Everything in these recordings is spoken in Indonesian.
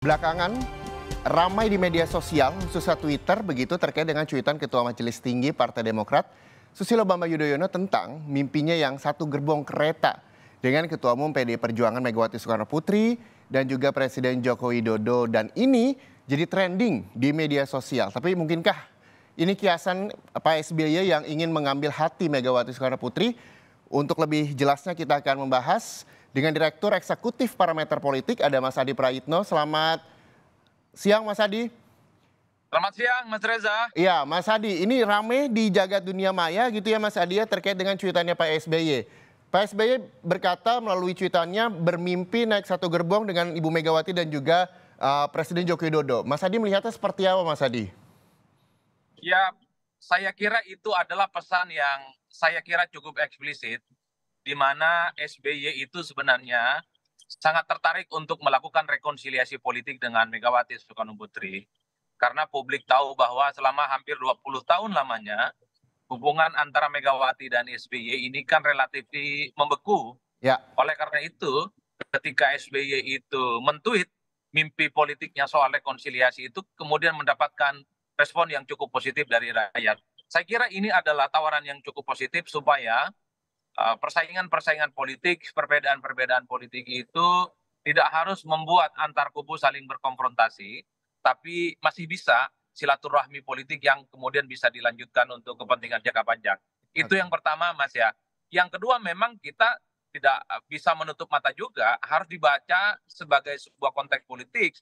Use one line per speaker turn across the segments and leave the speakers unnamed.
Belakangan ramai di media sosial, khususnya Twitter, begitu terkait dengan cuitan Ketua Majelis Tinggi Partai Demokrat, Susilo Bambang Yudhoyono tentang mimpinya yang satu gerbong kereta dengan Ketua Umum PDI Perjuangan Megawati Soekarno Putri dan juga Presiden Joko Widodo. Dan ini jadi trending di media sosial. Tapi mungkinkah ini kiasan Pak SBY yang ingin mengambil hati Megawati Soekarno Putri? Untuk lebih jelasnya kita akan membahas dengan Direktur Eksekutif Parameter Politik, ada Mas Adi Praitno. Selamat siang, Mas Adi.
Selamat siang, Mas Reza.
Iya, Mas Adi, ini rame di jagat dunia maya gitu ya, Mas Adi, ya, terkait dengan cuitannya Pak SBY. Pak SBY berkata melalui cuitannya bermimpi naik satu gerbong dengan Ibu Megawati dan juga Presiden Joko Widodo. Mas Adi melihatnya seperti apa, Mas Adi?
Ya, saya kira itu adalah pesan yang saya kira cukup eksplisit, di mana SBY itu sebenarnya sangat tertarik untuk melakukan rekonsiliasi politik dengan Megawati Soekarno Putri. Karena publik tahu bahwa selama hampir 20 tahun lamanya, hubungan antara Megawati dan SBY ini kan relatif membeku.
Ya.
Oleh karena itu, ketika SBY itu mentweet mimpi politiknya soal rekonsiliasi itu kemudian mendapatkan respon yang cukup positif dari rakyat. Saya kira ini adalah tawaran yang cukup positif supaya persaingan-persaingan politik, perbedaan-perbedaan politik itu tidak harus membuat antar kubu saling berkonfrontasi, tapi masih bisa silaturahmi politik yang kemudian bisa dilanjutkan untuk kepentingan jangka panjang. Itu yang pertama, Mas ya. Yang kedua, memang kita tidak bisa menutup mata juga, harus dibaca sebagai sebuah konteks politik.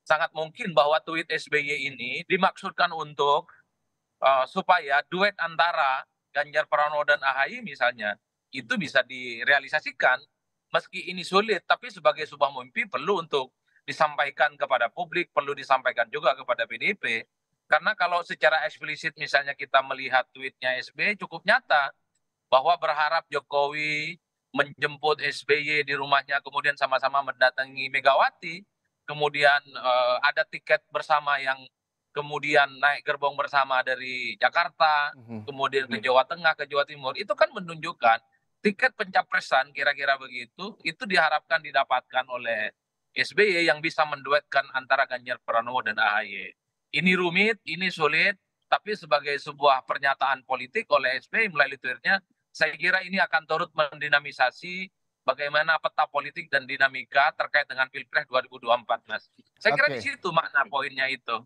Sangat mungkin bahwa tweet SBY ini dimaksudkan untuk supaya duet antara Ganjar Pranowo dan AHY misalnya itu bisa direalisasikan, meski ini sulit, tapi sebagai sebuah mimpi perlu untuk disampaikan kepada publik, perlu disampaikan juga kepada PDIP. Karena kalau secara eksplisit misalnya kita melihat tweetnya SBY cukup nyata bahwa berharap Jokowi menjemput SBY di rumahnya, kemudian sama-sama mendatangi Megawati, kemudian ada tiket bersama yang kemudian naik gerbong bersama dari Jakarta, kemudian ke Jawa Tengah, ke Jawa Timur, itu kan menunjukkan tiket pencapresan kira-kira begitu, itu diharapkan didapatkan oleh SBY yang bisa menduetkan antara Ganjar Pranowo dan AHY. Ini rumit, ini sulit, tapi sebagai sebuah pernyataan politik oleh SBY melalui Twitternya, saya kira ini akan turut mendinamisasi bagaimana peta politik dan dinamika terkait dengan Pilpres 2024, Mas. Saya kira di situ makna poinnya itu.